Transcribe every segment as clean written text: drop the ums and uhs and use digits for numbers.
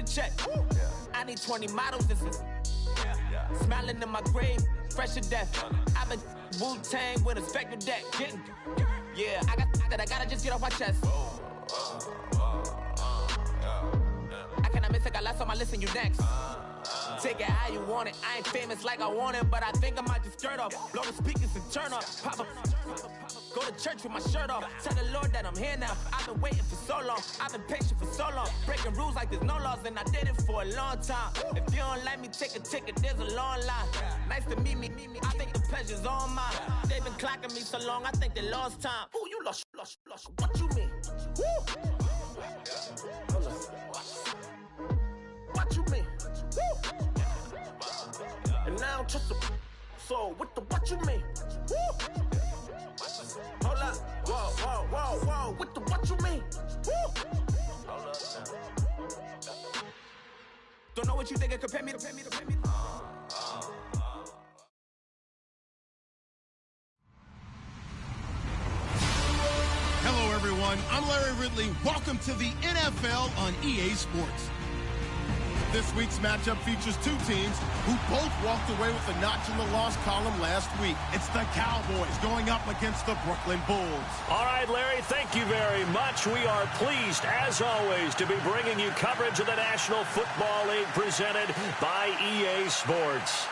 the check. I need 20 models. This is smiling in my grave, fresh to death. I've been Wu-Tang with a spectral deck. Yeah, I gotta just get off my chest. I cannot miss it, got lots on my list and you next. Take it how you want it. I ain't famous like I want it, but I think I might just skirt off. Blow the speakers and turn up. Pop up. Go to church with my shirt off. Tell the Lord that I'm here now. I've been waiting for so long. I've been patient for so long. Breaking rules like there's no laws, and I did it for a long time. If you don't like me, take a ticket. There's a long line. Nice to meet me. I think the pleasure's all mine. They've been clocking me so long, I think they lost time. Ooh, you lost. What you mean? Woo! What you mean? Woo! And now I don't trust the so what you mean? Woo! Hold up, whoa, what you mean? Woo! Hold up now. Don't know what you think it compare me to. Hello, everyone. I'm Larry Ridley. Welcome to the NFL on EA Sports. This week's matchup features two teams who both walked away with a notch in the loss column last week. It's the Cowboys going up against the Brooklyn Bulls. All right, Larry, thank you very much. We are pleased, as always, to be bringing you coverage of the National Football League presented by EA Sports.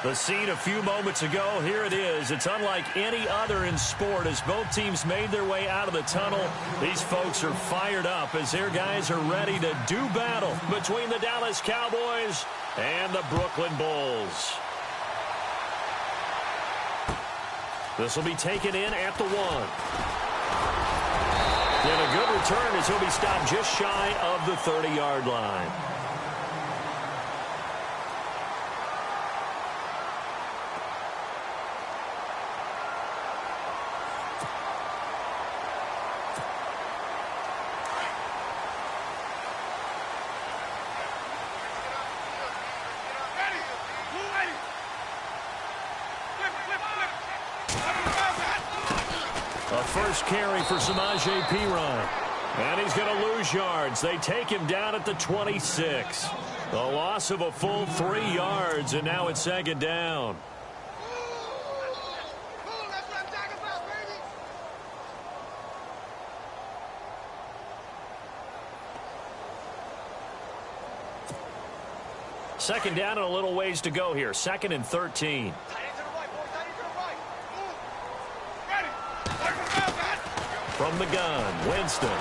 The scene a few moments ago, here it is. It's unlike any other in sport as both teams made their way out of the tunnel. These folks are fired up as their guys are ready to do battle between the Dallas Cowboys and the Brooklyn Bulls. This will be taken in at the 1. And a good return as he'll be stopped just shy of the 30-yard line. First carry for Samaje Perine. And he's going to lose yards. They take him down at the 26. A loss of a full 3 yards, and now it's second down. Second down and a little ways to go here. 2nd and 13. From the gun, Winston.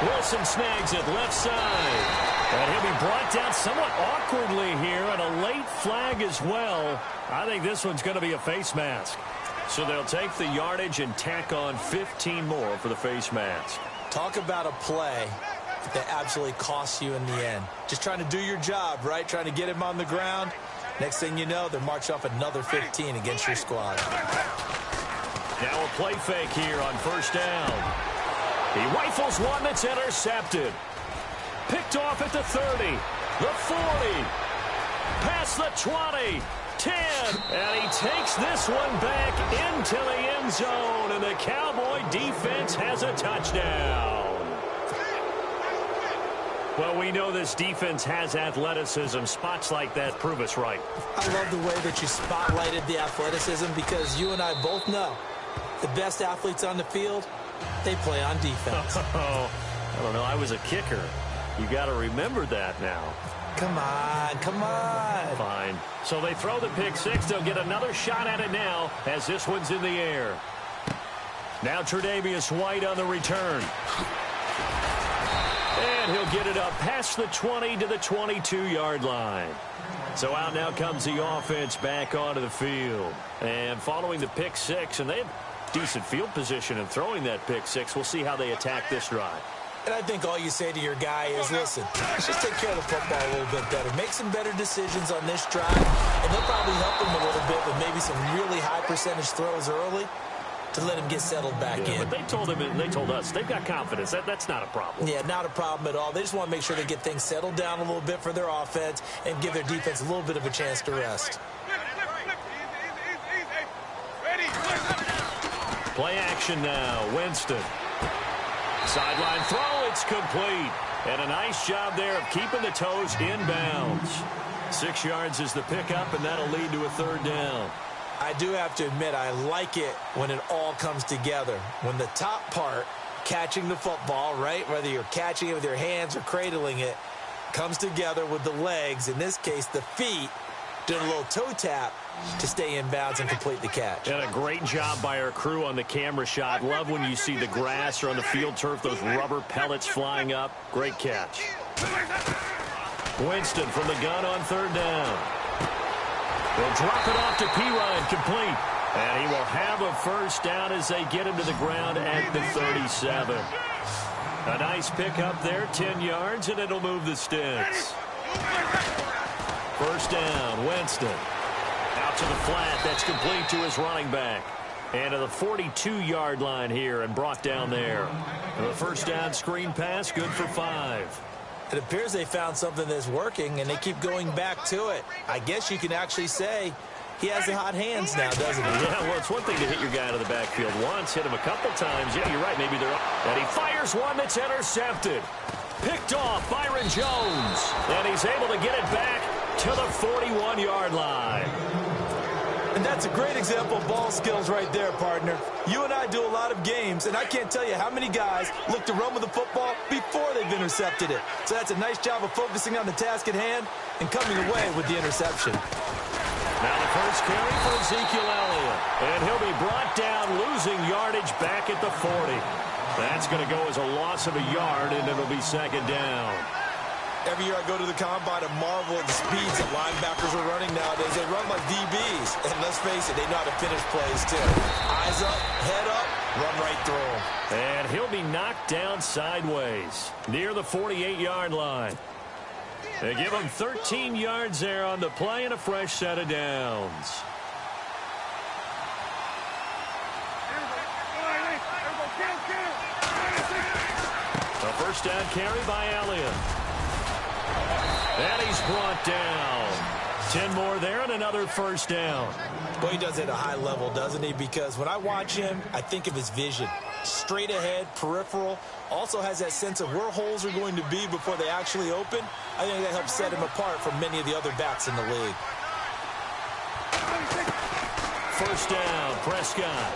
Wilson snags it left side. And he'll be brought down somewhat awkwardly here, and a late flag as well. I think this one's going to be a face mask. So they'll take the yardage and tack on 15 more for the face mask. Talk about a play that absolutely costs you in the end. Just trying to do your job, right? Trying to get him on the ground. Next thing you know, they're marching off another 15 against your squad. Now a play fake here on first down. He rifles one that's intercepted. Picked off at the 30, the 40, past the 20, 10, and he takes this one back into the end zone, and the Cowboy defense has a touchdown. Well, we know this defense has athleticism. Spots like that prove us right. I love the way that you spotlighted the athleticism because you and I both know the best athletes on the field, they play on defense. Oh, I don't know. I was a kicker. You got to remember that now. Come on. Fine. So they throw the pick six. They'll get another shot at it now as this one's in the air. Now Tre'Davious White on the return. And he'll get it up past the 20 to the 22-yard line. So out now comes the offense back onto the field. And following the pick six, and they have decent field position in throwing that pick six. We'll see how they attack this drive. And I think all you say to your guy is, listen, let's just take care of the football a little bit better. Make some better decisions on this drive, and they'll probably help him a little bit with maybe some really high percentage throws early to let him get settled back in. But they told him, and they told us, they've got confidence. That's not a problem. Yeah, not a problem at all. They just want to make sure they get things settled down a little bit for their offense and give their defense a little bit of a chance to rest. Play action now. Winston. Sideline throw. It's complete. And a nice job there of keeping the toes in bounds. 6 yards is the pickup, and that'll lead to a third down. I do have to admit, I like it when it all comes together. When the top part, catching the football, right, whether you're catching it with your hands or cradling it, comes together with the legs, in this case the feet, doing a little toe tap to stay in bounds and complete the catch. And a great job by our crew on the camera shot. Love when you see the grass or on the field turf, those rubber pellets flying up. Great catch. Winston from the gun on third down. They'll drop it off to Pirine, complete. And he will have a first down as they get him to the ground at the 37. A nice pickup there, 10 yards, and it'll move the sticks. First down, Winston. Out to the flat, that's complete to his running back. And to the 42-yard line here and brought down there. And the first down screen pass, good for 5. It appears they found something that's working, and they keep going back to it. I guess you can actually say he has the hot hands now, doesn't he? Yeah, well, it's one thing to hit your guy out of the backfield once, hit him a couple times. Yeah, you're right, maybe they're up. And he fires one that's intercepted. Picked off Byron Jones. And he's able to get it back to the 41-yard line. And that's a great example of ball skills right there, partner. You and I do a lot of games, and I can't tell you how many guys look to run with the football before they've intercepted it. So that's a nice job of focusing on the task at hand and coming away with the interception. Now the first carry for Ezekiel Elliott. And he'll be brought down, losing yardage back at the 40. That's going to go as a loss of a yard, and it'll be second down. Every year I go to the combine and marvel at the speeds that linebackers are running nowadays. They run like DBs. And let's face it, they know how to finish plays too. Eyes up, head up, run right through them. And he'll be knocked down sideways near the 48-yard line. They give him 13 yards there on the play and a fresh set of downs. A first down carry by Elliott. And he's brought down. 10 more there and another first down. Well, he does it at a high level, doesn't he? Because when I watch him, I think of his vision. Straight ahead, peripheral. Also has that sense of where holes are going to be before they actually open. I think that helps set him apart from many of the other backs in the league. First down, Prescott.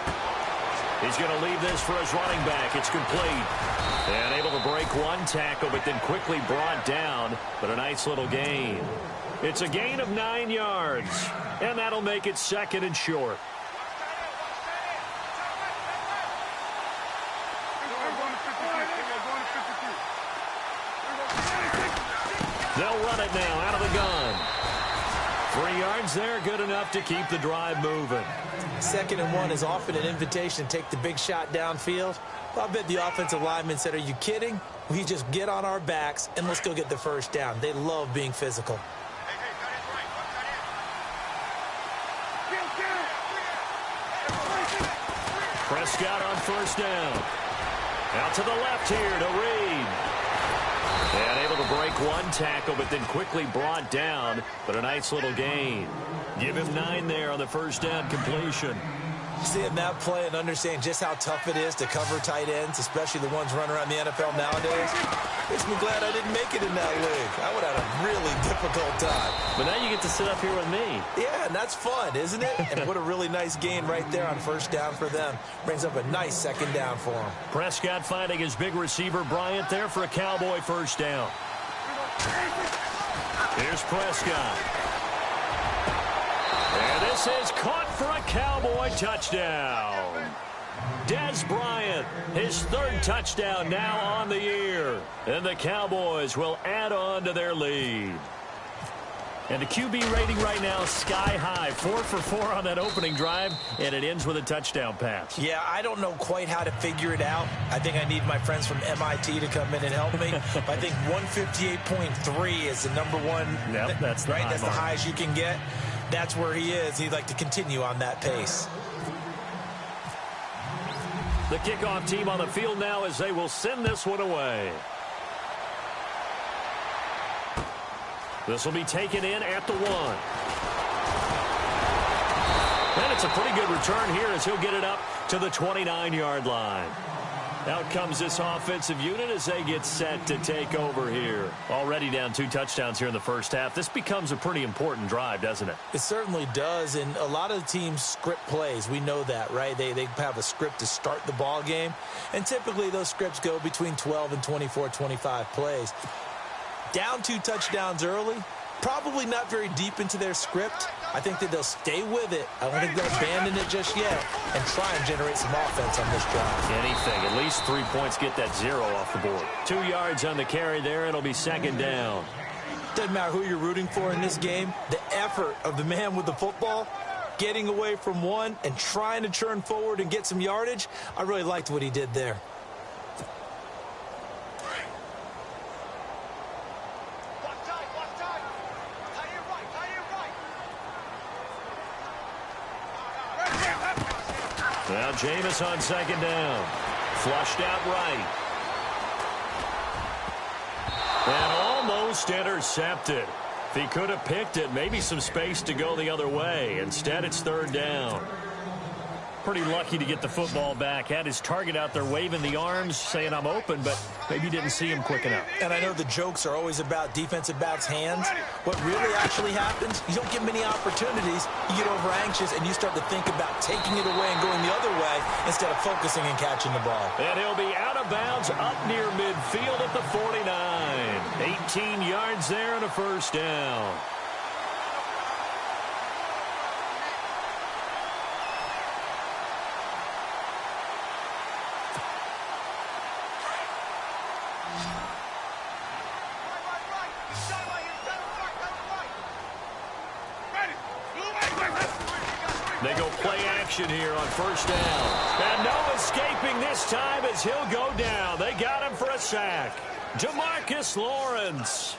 He's going to leave this for his running back. It's complete. And able to break one tackle, but then quickly brought down. But a nice little gain. It's a gain of 9 yards. And that'll make it second and short. They'll run it now out of the gun. 3 yards there, good enough to keep the drive moving. 2nd and 1 is often an invitation to take the big shot downfield. Well, I bet the offensive lineman said, are you kidding? We just get on our backs and let's go get the first down. They love being physical. Prescott on first down. Out to the left here to Reed. And able to break one tackle, but then quickly brought down. But a nice little gain. Give him 9 there on the first down completion. Seeing that play and understand just how tough it is to cover tight ends, especially the ones running around the NFL nowadays, makes me glad I didn't make it in that league. I would have had a really difficult time. But now you get to sit up here with me. Yeah, and that's fun, isn't it? And what a really nice gain right there on first down for them. Brings up a nice second down for them. Prescott finding his big receiver Bryant there for a Cowboy first down. Here's Prescott. And this is caught for a Cowboy touchdown. Dez Bryant, his 3rd touchdown now on the year. And the Cowboys will add on to their lead. And the QB rating right now sky high. 4 for 4 on that opening drive, and it ends with a touchdown pass. Yeah, I don't know quite how to figure it out. I think I need my friends from MIT to come in and help me. But I think 158.3 is the number one. Yep, that's the right. High That's mark. The highest you can get. That's where he is. He'd like to continue on that pace. The kickoff team on the field now as they will send this one away. This will be taken in at the 1. And it's a pretty good return here as he'll get it up to the 29-yard line. Out comes this offensive unit as they get set to take over here. Already down 2 touchdowns here in the first half. This becomes a pretty important drive, doesn't it? It certainly does, and a lot of teams script plays. We know that, right? They have a script to start the ball game, and typically those scripts go between 12 and 24, 25 plays. Down 2 touchdowns early, probably not very deep into their script. I think that they'll stay with it. I don't think they'll abandon it just yet and try and generate some offense on this drive. Anything. At least 3 points, get that 0 off the board. 2 yards on the carry there. It'll be second down. Doesn't matter who you're rooting for in this game. The effort of the man with the football, getting away from one and trying to churn forward and get some yardage, I really liked what he did there. Now Jameis on second down. Flushed out right. And almost intercepted. If he could have picked it, maybe some space to go the other way. Instead, it's third down. Pretty lucky to get the football back. Had his target out there waving the arms, saying I'm open, but maybe didn't see him quick enough. And I know the jokes are always about defensive backs' hands. What really actually happens, you don't get many opportunities. You get over anxious, and you start to think about taking it away and going the other way instead of focusing and catching the ball. And he'll be out of bounds up near midfield at the 49. 18 yards there and a first down. They go play action here on first down. And no escaping this time as he'll go down. They got him for a sack. DeMarcus Lawrence.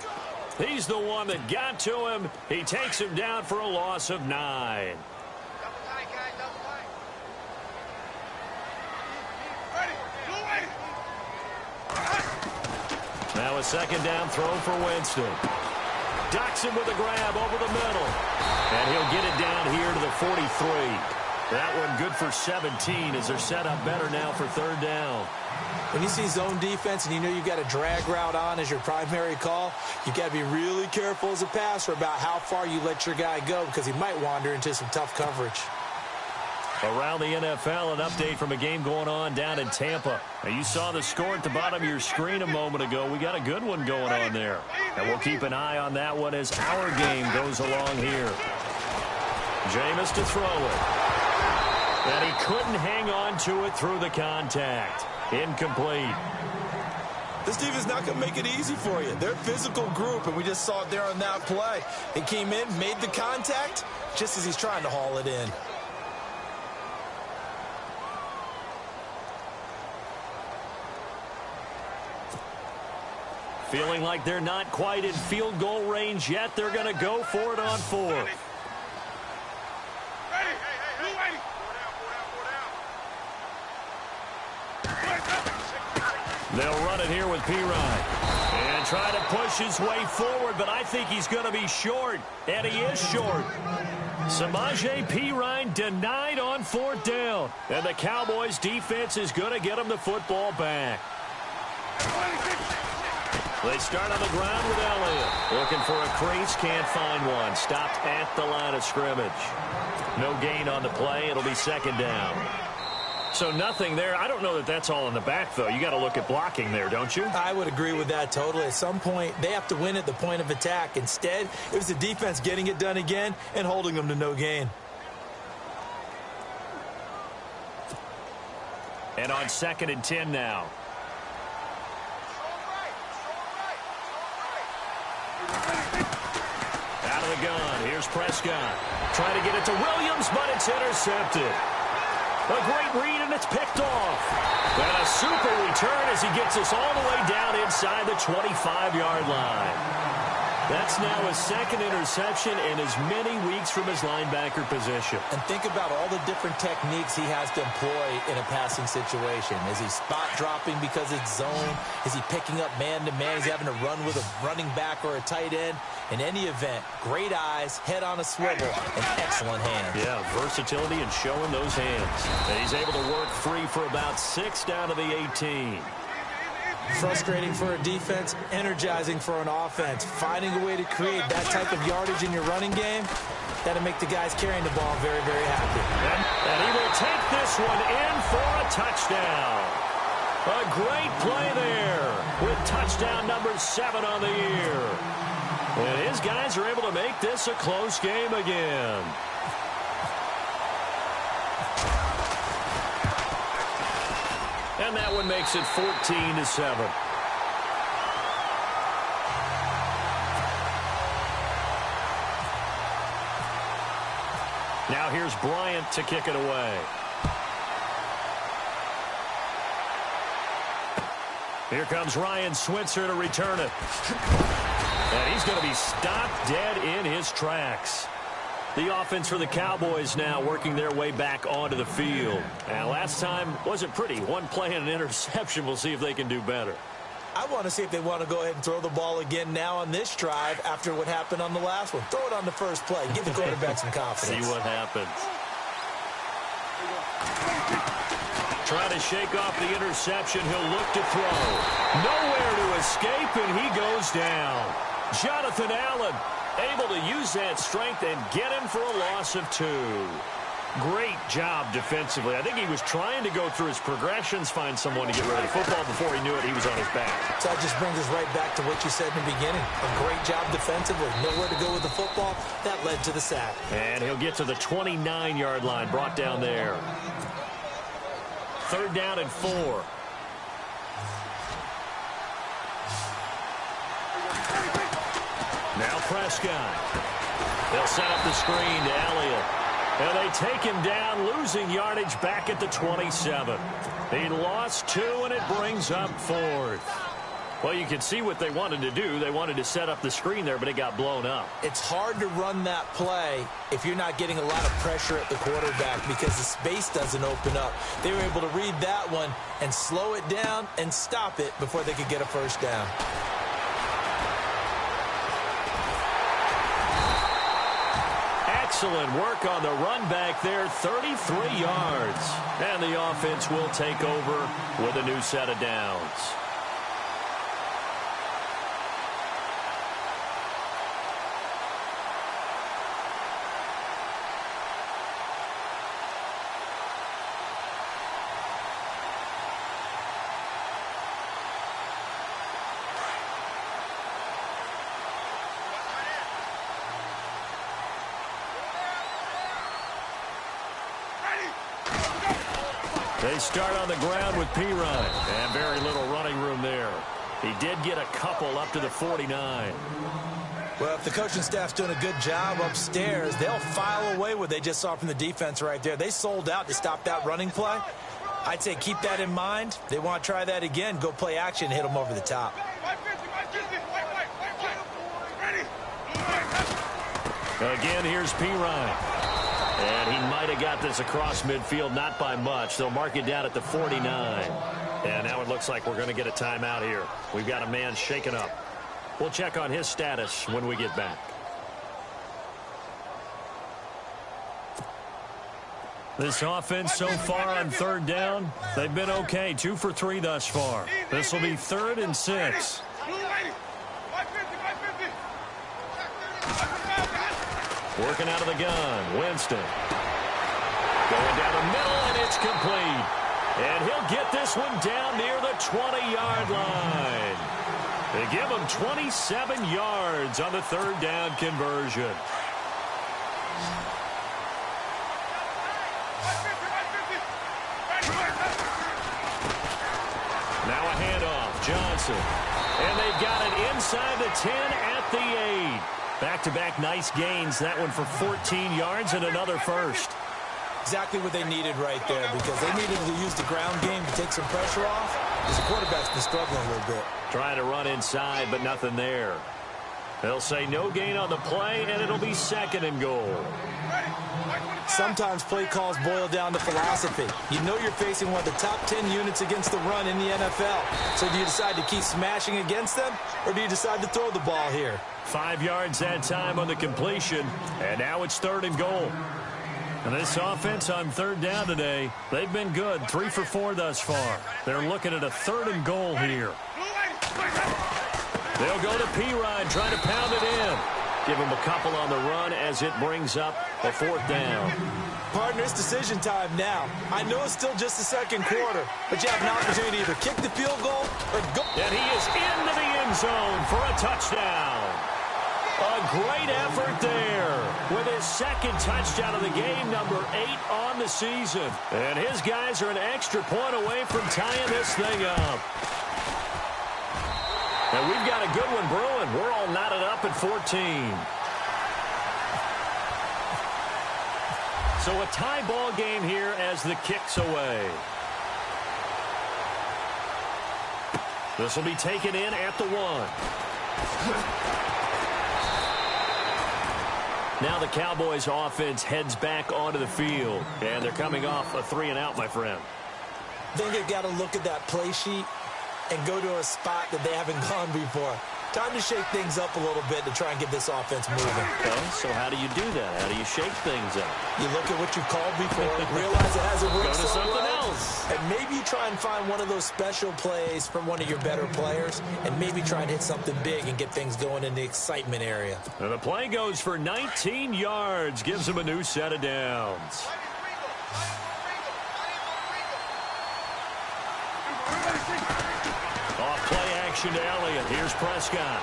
He's the one that got to him. He takes him down for a loss of 9. Now a second down throw for Winston. Docks him with a grab over the middle. And he'll get it down here to the 43. That one good for 17 as they're set up better now for third down. When you see zone defense and you know you've got a drag route on as your primary call, you've got to be really careful as a passer about how far you let your guy go because he might wander into some tough coverage. Around the NFL, an update from a game going on down in Tampa. Now, you saw the score at the bottom of your screen a moment ago. We got a good one going on there. And we'll keep an eye on that one as our game goes along here. Jameis to throw it. And he couldn't hang on to it through the contact. Incomplete. This defense is not going to make it easy for you. They're a physical group, and we just saw it there on that play. He came in, made the contact, just as he's trying to haul it in. Feeling like they're not quite in field goal range yet. They're going to go for it on fourth. They'll run it here with Pirine. And try to push his way forward, but I think he's going to be short. And he is short. Samaje Pirine denied on fourth down. And the Cowboys defense is going to get him the football back. They start on the ground with Elliott. Looking for a crease, can't find one. Stopped at the line of scrimmage. No gain on the play. It'll be second down. So nothing there. I don't know that that's all in the back, though. You got to look at blocking there, don't you? I would agree with that totally. At some point, they have to win at the point of attack. Instead, it was the defense getting it done again and holding them to no gain. And on 2nd and 10 now. Out of the gun. Here's Prescott. Trying to get it to Williams, but it's intercepted. A great read, and it's picked off. And a super return as he gets us all the way down inside the 25-yard line. That's now his second interception in as many weeks from his linebacker position. And think about all the different techniques he has to employ in a passing situation. Is he spot dropping because it's zone? Is he picking up man-to-man? He's having to run with a running back or a tight end. In any event, great eyes, head on a swivel, and excellent hands. Yeah, versatility and showing those hands. And he's able to work free for about 6 down to the 18. Frustrating for a defense, energizing for an offense. Finding a way to create that type of yardage in your running game, that'll make the guys carrying the ball very, very happy. And he will take this one in for a touchdown. A great play there with touchdown number 7 on the year. And his guys are able to make this a close game again. And that one makes it 14-7. Now here's Bryant to kick it away. Here comes Ryan Switzer to return it. And he's going to be stopped dead in his tracks. The offense for the Cowboys now working their way back onto the field. And last time wasn't pretty. One play and an interception. We'll see if they can do better. I want to see if they want to go ahead and throw the ball again now on this drive after what happened on the last one. Throw it on the first play. Give the quarterback some confidence. See what happens. Trying to shake off the interception. He'll look to throw. Nowhere to escape, and he goes down. Jonathan Allen able to use that strength and get him for a loss of 2. Great job defensively. I think he was trying to go through his progressions, find someone to get rid of the football. Before he knew it, he was on his back. So that just brings us right back to what you said in the beginning. A great job defensively. Nowhere to go with the football. That led to the sack. And he'll get to the 29-yard line, brought down there. 3rd down and 4. Now Prescott. They'll set up the screen to Elliott. And they take him down, losing yardage back at the 27. He lost 2, and it brings up 4th. Well, you can see what they wanted to do. They wanted to set up the screen there, but it got blown up. It's hard to run that play if you're not getting a lot of pressure at the quarterback because the space doesn't open up. They were able to read that one and slow it down and stop it before they could get a first down. Excellent work on the run back there, 33 yards. And the offense will take over with a new set of downs. They start on the ground with Pirine, and very little running room there. He did get a couple up to the 49. Well, if the coaching staff's doing a good job upstairs, they'll file away what they just saw from the defense right there. They sold out to stop that running play. I'd say keep that in mind. They want to try that again. Go play action, hit them over the top. Again, here's Pirine. And he might have got this across midfield, not by much. They'll mark it down at the 49. And now it looks like we're going to get a timeout here. We've got a man shaken up. We'll check on his status when we get back. This offense so far on 3rd down, they've been okay. 2 for 3 thus far. This will be 3rd and 6. Working out of the gun, Winston. Going down the middle, and it's complete. And he'll get this one down near the 20-yard line. They give him 27 yards on the 3rd down conversion. Now a handoff, Johnson. And they've got it inside the 10 at the 8. Back-to-back nice gains. That one for 14 yards and another first. Exactly what they needed right there because they needed to use the ground game to take some pressure off because the quarterback's been struggling a little bit. Trying to run inside, but nothing there. They'll say no gain on the play, and it'll be 2nd and goal. Sometimes play calls boil down to philosophy. You know you're facing one of the top 10 units against the run in the NFL. So do you decide to keep smashing against them, or do you decide to throw the ball here? 5 yards that time on the completion, and now it's 3rd and goal. And this offense on 3rd down today, they've been good, 3 for 4 thus far. They're looking at a 3rd and goal here. They'll go to P-Ryan, trying to pound it in. Give him a couple on the run as it brings up a 4th down. Partner, it's decision time now. I know it's still just the 2nd quarter, but you have an opportunity to either kick the field goal or go. And he is into the end zone for a touchdown. A great effort there with his 2nd touchdown of the game, number 8 on the season. And his guys are an extra point away from tying this thing up. And we've got a good one brewing. We're all knotted up at 14. So a tie ball game here as the kick's away. This will be taken in at the 1. Now the Cowboys offense heads back onto the field. And they're coming off a 3-and-out, my friend. I think they've got to look at that play sheet and go to a spot that they haven't gone before. Time to shake things up a little bit to try and get this offense moving. Okay, so how do you do that? How do you shake things up? You look at what you called before, realize it hasn't worked Go to so something well, else. and maybe you try and find one of those special plays from one of your better players, and maybe try and hit something big and get things going in the excitement area. And the play goes for 19 yards, gives them a new set of downs. Off-play action to Elliott. Here's Prescott.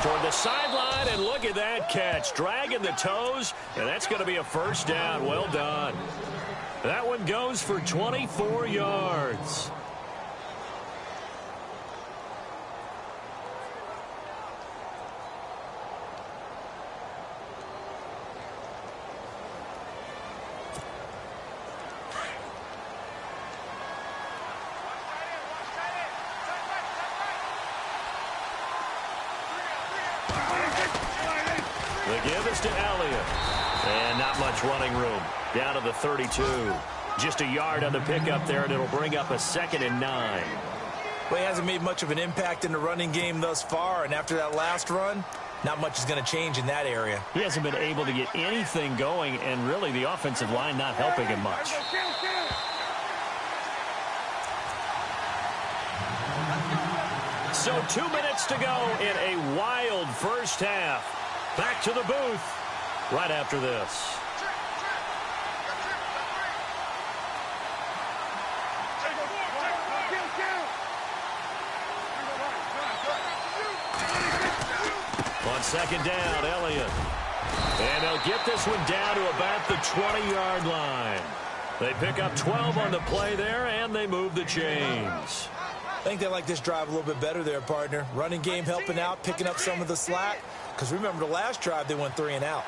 Toward the sideline, and look at that catch. Dragging the toes, and that's going to be a 1st down. Well done. That one goes for 24 yards. The give is to Elliott. And not much running room. Down to the 32. Just a yard on the pickup there, and it'll bring up a 2nd and 9. Well, he hasn't made much of an impact in the running game thus far, and after that last run, not much is going to change in that area. He hasn't been able to get anything going, and really the offensive line not helping him much. So 2 minutes to go in a wild first half. Back to the booth right after this. On 2nd down, Elliott. And they'll get this one down to about the 20-yard line. They pick up 12 on the play there, and they move the chains. I think they like this drive a little bit better there, partner. Running game helping out, picking up some of the slack. Because remember, the last drive, they went 3-and-out.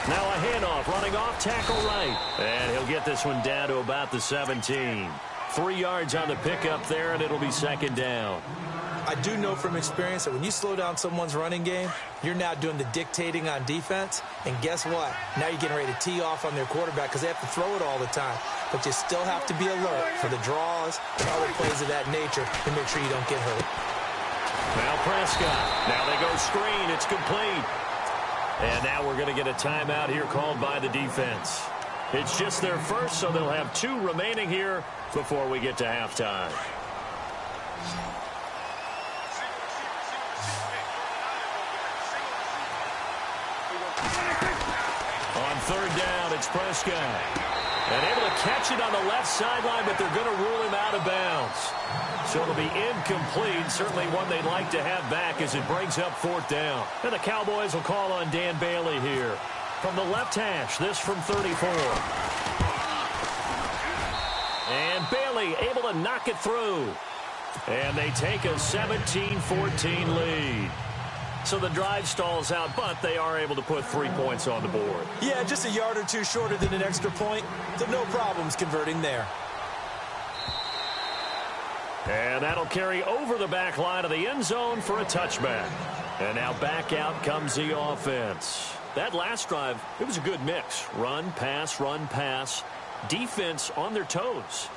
Now a handoff, running off tackle right. And he'll get this one down to about the 17. 3 yards on the pickup there, and it'll be 2nd down. I do know from experience that when you slow down someone's running game, you're now doing the dictating on defense. And guess what? Now you're getting ready to tee off on their quarterback because they have to throw it all the time. But you still have to be alert for the draws and other plays of that nature to make sure you don't get hurt. Now Prescott. Now they go screen. It's complete. And now we're going to get a timeout here called by the defense. It's just their first, so they'll have 2 remaining here before we get to halftime. On 3rd down, it's Prescott. And able to catch it on the left sideline, but they're going to rule him out of bounds. So it'll be incomplete. Certainly one they'd like to have back as it brings up 4th down. And the Cowboys will call on Dan Bailey here. From the left hash, this from 34. And Bailey able to knock it through. And they take a 17-14 lead. So the drive stalls out, but they are able to put 3 points on the board. Yeah, just a yard or two shorter than an extra point, so no problems converting there. And that'll carry over the back line of the end zone for a touchback. And now back out comes the offense. That last drive, it was a good mix. Run, pass, defense on their toes.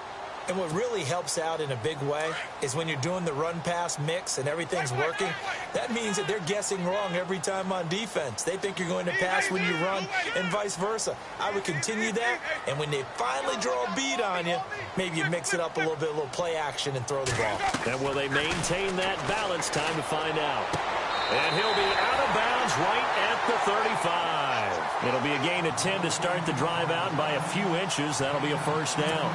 And what really helps out in a big way is when you're doing the run-pass mix and everything's working, that means that they're guessing wrong every time on defense. They think you're going to pass when you run and vice versa. I would continue that, and when they finally draw a bead on you, maybe you mix it up a little bit, a little play action, and throw the ball. And will they maintain that balance? Time to find out. And he'll be out of bounds right at the 35. It'll be a gain of 10 to start the drive out, and by a few inches, that'll be a first down.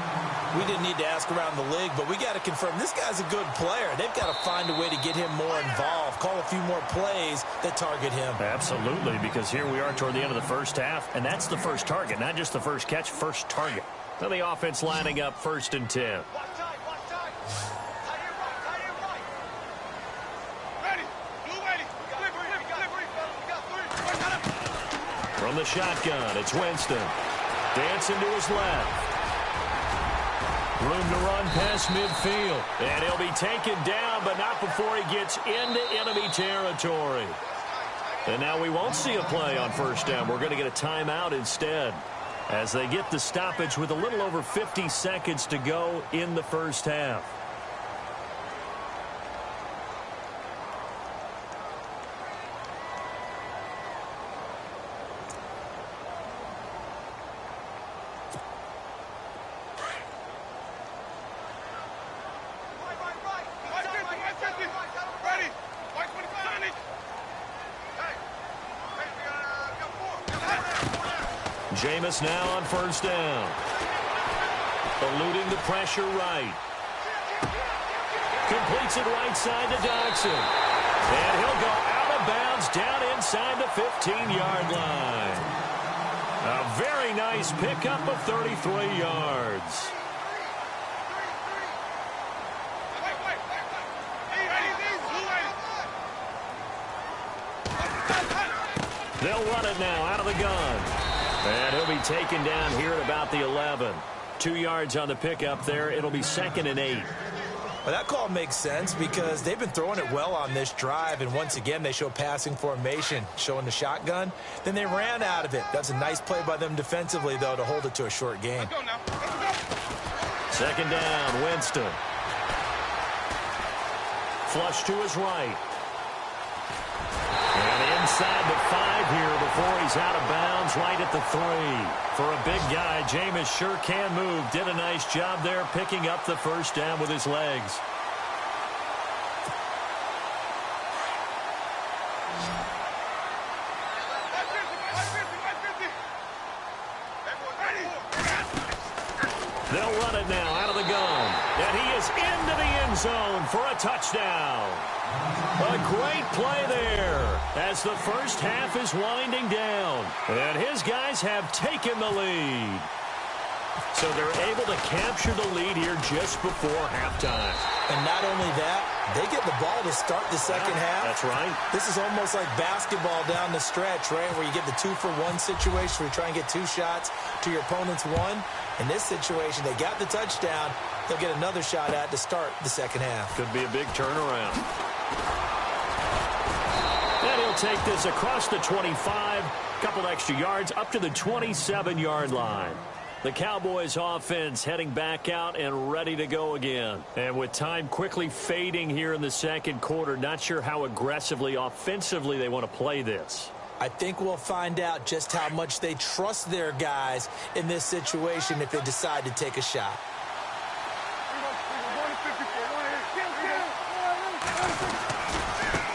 We didn't need to ask around the league, but we got to confirm this guy's a good player. They've got to find a way to get him more involved, call a few more plays that target him. Absolutely, because here we are toward the end of the first half, and that's the first target, not just the first catch, first target. So the offense lining up 1st and 10. From the shotgun, it's Winston. Dancing to his left. Room to run past midfield. And he'll be taken down, but not before he gets into enemy territory. And now we won't see a play on first down. We're going to get a timeout instead, as they get the stoppage with a little over 50 seconds to go in the first half. Jameis now on first down. Eluding the pressure right. Completes it right side to Dodson. And he'll go out of bounds down inside the 15-yard line. A very nice pickup of 33 yards. They'll run it now out of the gun. And he'll be taken down here at about the 11. 2 yards on the pickup there. It'll be 2nd and 8. Well, that call makes sense because they've been throwing it well on this drive, and once again they show passing formation, showing the shotgun. Then they ran out of it. That's a nice play by them defensively, though, to hold it to a short gain. 2nd down, Winston. Flush to his right. And inside the 5 here before he's out of bounds right at the 3. For a big guy, Jameis sure can move. Did a nice job there picking up the first down with his legs. They'll run it now out of the gun. And he is into the end zone for a touchdown. A great play there as the first half is winding down. And his guys have taken the lead. So they're able to capture the lead here just before halftime. And not only that, they get the ball to start the second half. That's right. This is almost like basketball down the stretch, right, where you get the 2-for-1 situation where you try and get 2 shots to your opponent's 1. In this situation, they got the touchdown. They'll get another shot at to start the second half. Could be a big turnaround. And he'll take this across the 25, couple extra yards up to the 27-yard line. The Cowboys offense heading back out and ready to go again. And with time quickly fading here in the second quarter, not sure how aggressively, offensively they want to play this. I think we'll find out just how much they trust their guys in this situation if they decide to take a shot.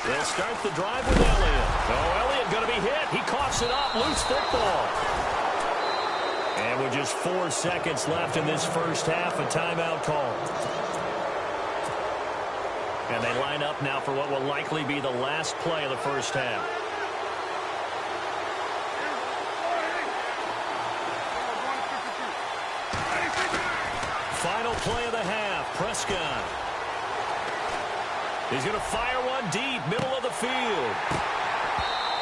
They'll start the drive with Elliott. Oh, Elliott going to be hit. He coughs it up. Loose football. And with just 4 seconds left in this first half, a timeout call. And they line up now for what will likely be the last play of the first half. Final play of the half. Prescott. He's going to fire one deep, middle of the field.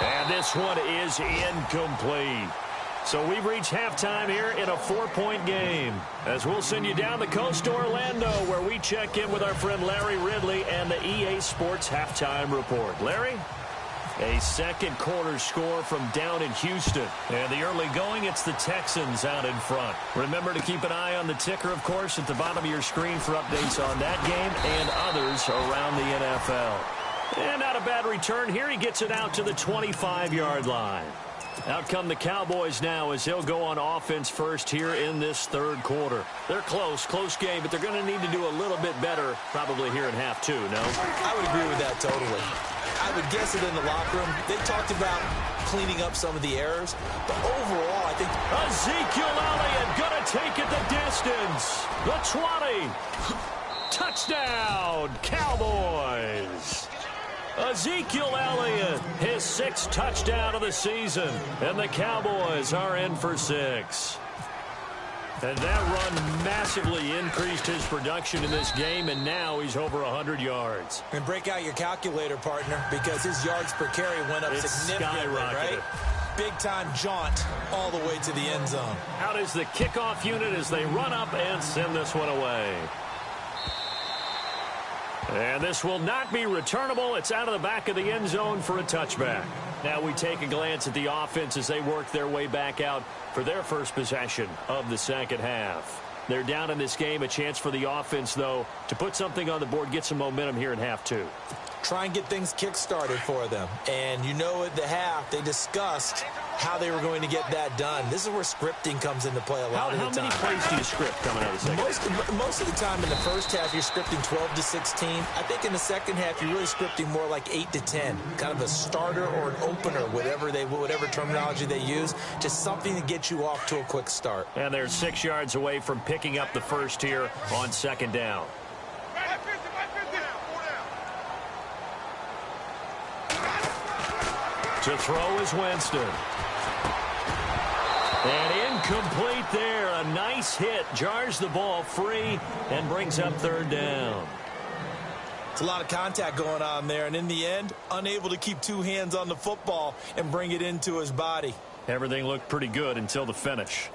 And this one is incomplete. So we've reached halftime here in a 4-point game. As we'll send you down the coast to Orlando, where we check in with our friend Larry Ridley and the EA Sports Halftime Report. Larry? A second quarter score from down in Houston. And the early going, it's the Texans out in front. Remember to keep an eye on the ticker, of course, at the bottom of your screen for updates on that game and others around the NFL. And not a bad return here. He gets it out to the 25-yard line. Out come the Cowboys now as they'll go on offense first here in this third quarter. They're close game, but they're going to need to do a little bit better probably here in half two, no? I would agree with that totally. I would guess it in the locker room. They talked about cleaning up some of the errors, but overall, I think Ezekiel Elliott going to take it the distance. The 20. Touchdown, Cowboys. Ezekiel Elliott, his 6th touchdown of the season, and the Cowboys are in for 6. And that run massively increased his production in this game, and now he's over 100 yards. And break out your calculator, partner, because his yards per carry went up significantly, right? Big-time jaunt all the way to the end zone. Out is the kickoff unit as they run up and send this one away. And this will not be returnable. It's out of the back of the end zone for a touchback. Now we take a glance at the offense as they work their way back out for their first possession of the second half. They're down in this game. A chance for the offense, though, to put something on the board, get some momentum here in half two. Try and get things kick-started for them. And you know at the half, they discussed how they were going to get that done. This is where scripting comes into play a lot of the time. How many plays do you script coming out of the second half? Most of the time in the first half, you're scripting 12 to 16. I think in the second half, you're really scripting more like 8 to 10. Kind of a starter or an opener, whatever terminology they use. Just something to get you off to a quick start. And they're 6 yards away from picking up the first here on second down. To throw is Winston. And incomplete there. A nice hit. Jars the ball free and brings up third down. It's a lot of contact going on there. And in the end, unable to keep two hands on the football and bring it into his body. Everything looked pretty good until the finish.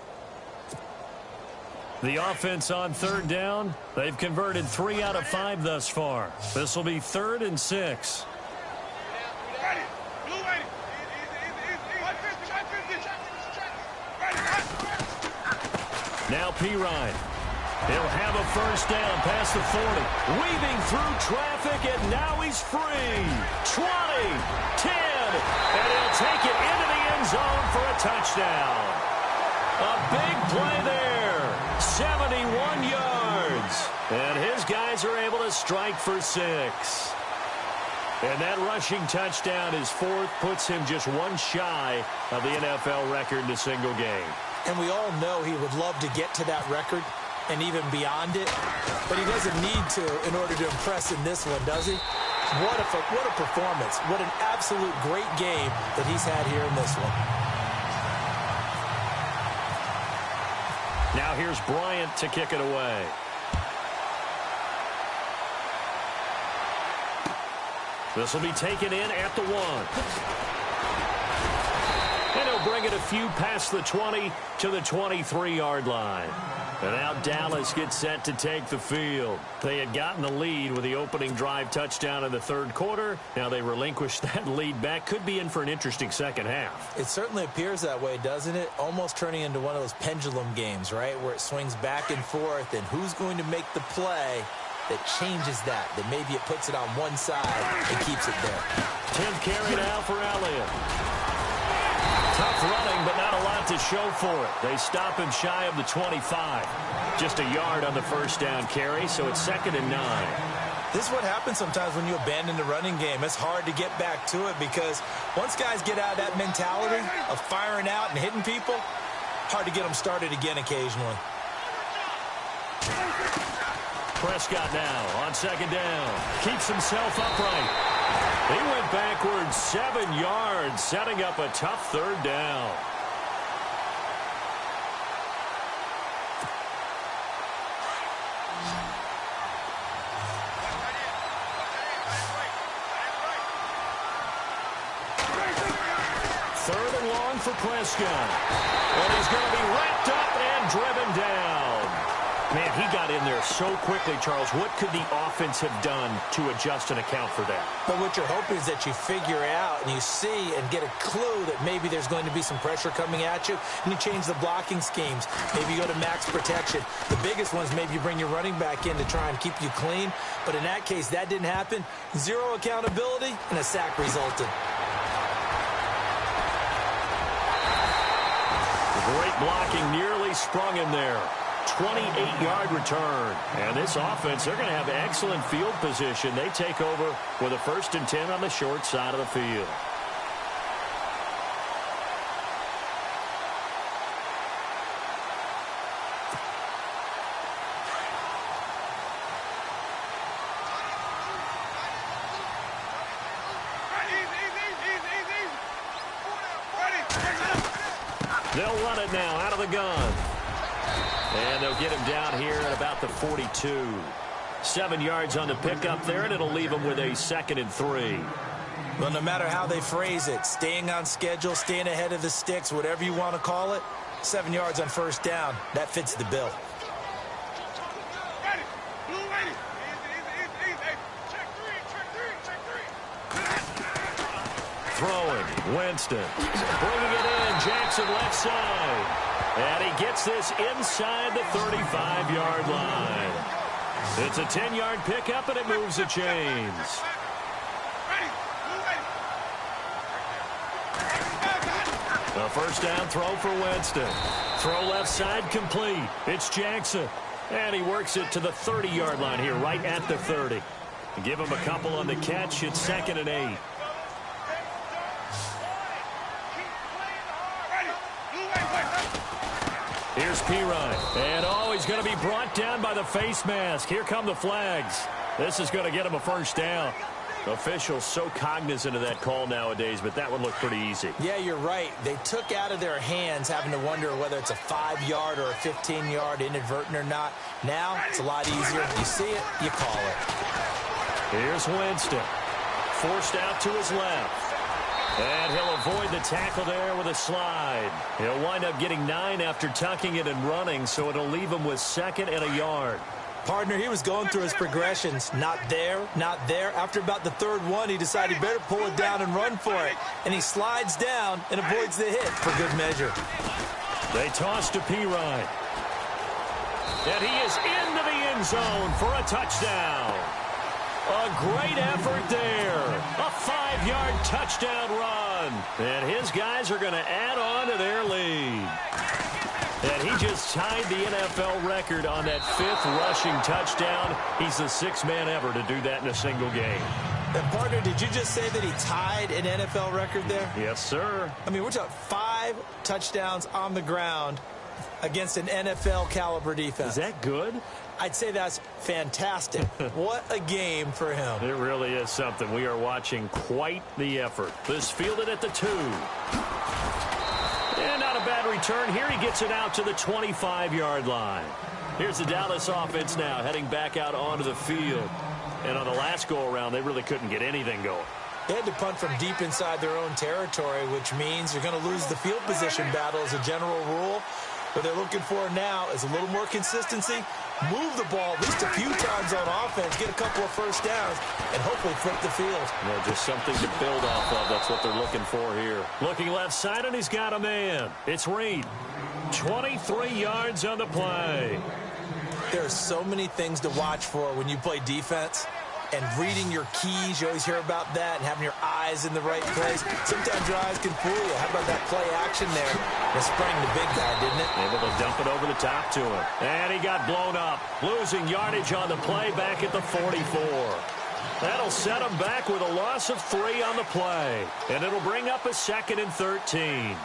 The offense on third down. They've converted 3 out of 5 thus far. This will be 3rd and 6. Now Pirine. He'll have a first down past the 40. Weaving through traffic, and now he's free. 20, 10, and he'll take it into the end zone for a touchdown. A big play there. 71 yards. And his guys are able to strike for 6. And that rushing touchdown is 4th, puts him just one shy of the NFL record in a single game. And we all know he would love to get to that record and even beyond it, but he doesn't need to in order to impress in this one, does he? What a performance. What an absolute great game that he's had here in this one. Now here's Bryant to kick it away. This will be taken in at the 1. And he'll bring it a few past the 20 to the 23-yard line. And now Dallas gets set to take the field. They had gotten the lead with the opening drive touchdown in the third quarter. Now they relinquished that lead back. Could be in for an interesting second half. It certainly appears that way, doesn't it? Almost turning into one of those pendulum games, right? Where it swings back and forth, and who's going to make the play that changes that maybe it puts it on one side and keeps it there. 10th carry now for Elliott. Tough running, but not a lot to show for it. They stop him shy of the 25. Just a yard on the first down carry, so it's 2nd and 9. This is what happens sometimes when you abandon the running game. It's hard to get back to it because once guys get out of that mentality of firing out and hitting people, hard to get them started again occasionally. Prescott now on second down. Keeps himself upright. He went backwards 7 yards, setting up a tough third down. for Prescott. And he's going to be wrapped up and driven down. Man, he got in there so quickly, Charles. What could the offense have done to adjust and account for that? But what you're hoping is that you figure out and you see and get a clue that maybe there's going to be some pressure coming at you, and you change the blocking schemes. Maybe you go to max protection. The biggest ones, maybe you bring your running back in to try and keep you clean. But in that case, that didn't happen. Zero accountability, and a sack resulted. Great blocking, nearly sprung him there. 28-yard return. And this offense, they're going to have excellent field position. They take over with a 1st and 10 on the short side of the field. They'll run it now out of the gun. And they'll get him down here at about the 42. 7 yards on the pickup there, and it'll leave him with a 2nd and 3. Well, no matter how they phrase it, staying on schedule, staying ahead of the sticks, whatever you want to call it, 7 yards on 1st down, that fits the bill. Throwing, Winston. Bringing it in, Jackson left side. And he gets this inside the 35-yard line. It's a 10-yard pickup, and it moves the chains. A 1st down throw for Winston. Throw left side complete. It's Jackson. And he works it to the 30-yard line here, right at the 30. Give him a couple on the catch. It's 2nd and 8. Here's Pirine. And, he's going to be brought down by the face mask. Here come the flags. This is going to get him a 1st down. Officials so cognizant of that call nowadays, but that one looked pretty easy. Yeah, you're right. They took out of their hands having to wonder whether it's a 5-yard or a 15-yard inadvertent or not. Now, it's a lot easier. You see it, you call it. Here's Winston. Forced out to his left. And he'll avoid the tackle there with a slide. He'll wind up getting 9 after tucking it and running, so it'll leave him with 2nd and a yard. Partner, he was going through his progressions. Not there, not there. After about the 3rd one, he decided he better pull it down and run for it. And he slides down and avoids the hit for good measure. They toss to Pirine. And he is into the end zone for a touchdown. A great effort there. A 5-yard touchdown run. And his guys are going to add on to their lead. And he just tied the NFL record on that 5th rushing touchdown. He's the 6th man ever to do that in a single game. And, partner, did you just say that he tied an NFL record there? Yes, sir. I mean, we're talking 5 touchdowns on the ground against an NFL-caliber defense. Is that good? I'd say that's fantastic. What a game for him. It really is something. We are watching quite the effort. This fielded at the 2. And not a bad return. Here he gets it out to the 25-yard line. Here's the Dallas offense now heading back out onto the field. And on the last go-around, they really couldn't get anything going. They had to punt from deep inside their own territory, which means you're going to lose the field position battle as a general rule. What they're looking for now is a little more consistency, move the ball at least a few times on offense, get a couple of 1st downs, and hopefully flip the field. Yeah, just something to build off of. That's what they're looking for here. Looking left side, and he's got a man. It's Reed. 23 yards on the play. There are so many things to watch for when you play defense. And reading your keys, you always hear about that, and having your eyes in the right place. Sometimes your eyes can fool you. How about that play action there? It sprang the big guy, didn't it? Able to dump it over the top to him. And he got blown up. Losing yardage on the play back at the 44. That'll set him back with a loss of 3 on the play. And it'll bring up a 2nd and 13.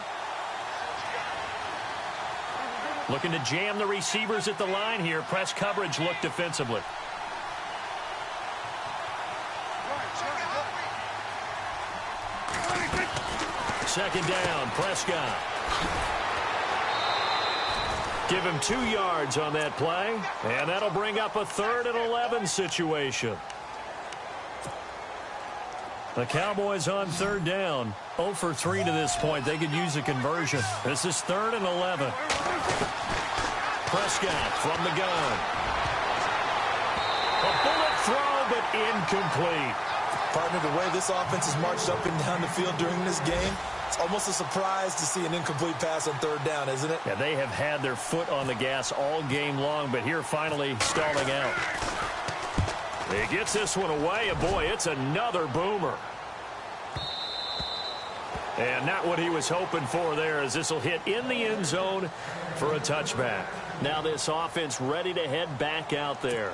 Looking to jam the receivers at the line here. Press coverage look defensively. Second down, Prescott. Give him 2 yards on that play, and that'll bring up a 3rd and 11 situation. The Cowboys on third down. 0 for 3 to this point. They could use a conversion. This is 3rd and 11. Prescott from the gun. A bullet throw, but incomplete. Partner, the way this offense has marched up and down the field during this game, it's almost a surprise to see an incomplete pass on third down, isn't it? Yeah, they have had their foot on the gas all game long, but here finally stalling out. He gets this one away, and boy, it's another boomer. And not what he was hoping for there, as this will hit in the end zone for a touchback. Now this offense ready to head back out there.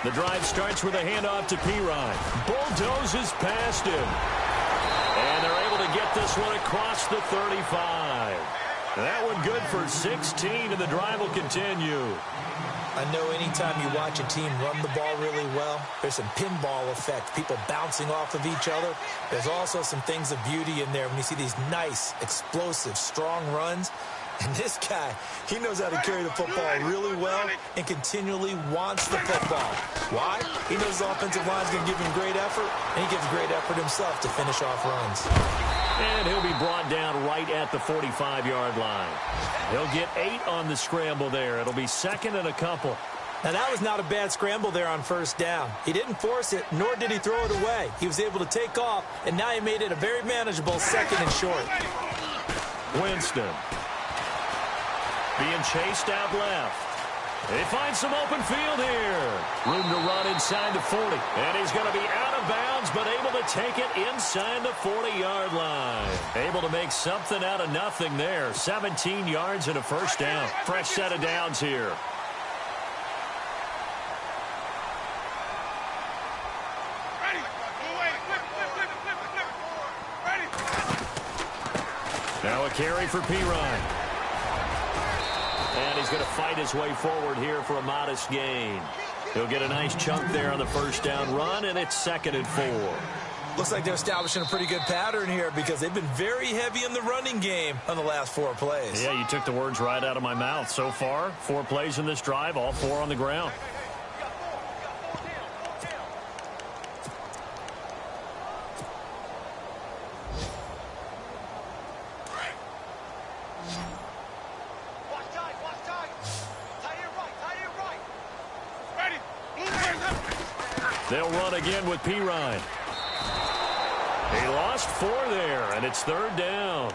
The drive starts with a handoff to Pirine. Bulldozes past him. And they're able to get this one across the 35. That one good for 16, and the drive will continue. I know anytime you watch a team run the ball really well, there's some pinball effect, people bouncing off of each other. There's also some things of beauty in there when you see these nice, explosive, strong runs. And this guy, he knows how to carry the football really well and continually wants the football. Why? He knows the offensive line is going to give him great effort, and he gives great effort himself to finish off runs. And he'll be brought down right at the 45-yard line. He'll get 8 on the scramble there. It'll be 2nd and a couple. Now, that was not a bad scramble there on first down. He didn't force it, nor did he throw it away. He was able to take off, and now he made it a very manageable 2nd and short. Winston being chased out left. They find some open field here. Room to run inside the 40. And he's going to be out of bounds, but able to take it inside the 40-yard line. Able to make something out of nothing there. 17 yards and a first down. Fresh set of downs here. Now a carry for Pirine. And he's going to fight his way forward here for a modest gain. He'll get a nice chunk there on the first down run, and it's 2nd and 4. Looks like they're establishing a pretty good pattern here because they've been very heavy in the running game on the last 4 plays. Yeah, you took the words right out of my mouth. So far, 4 plays in this drive, all 4 on the ground. They'll run again with Pirine. He lost 4 there, and it's 3rd down.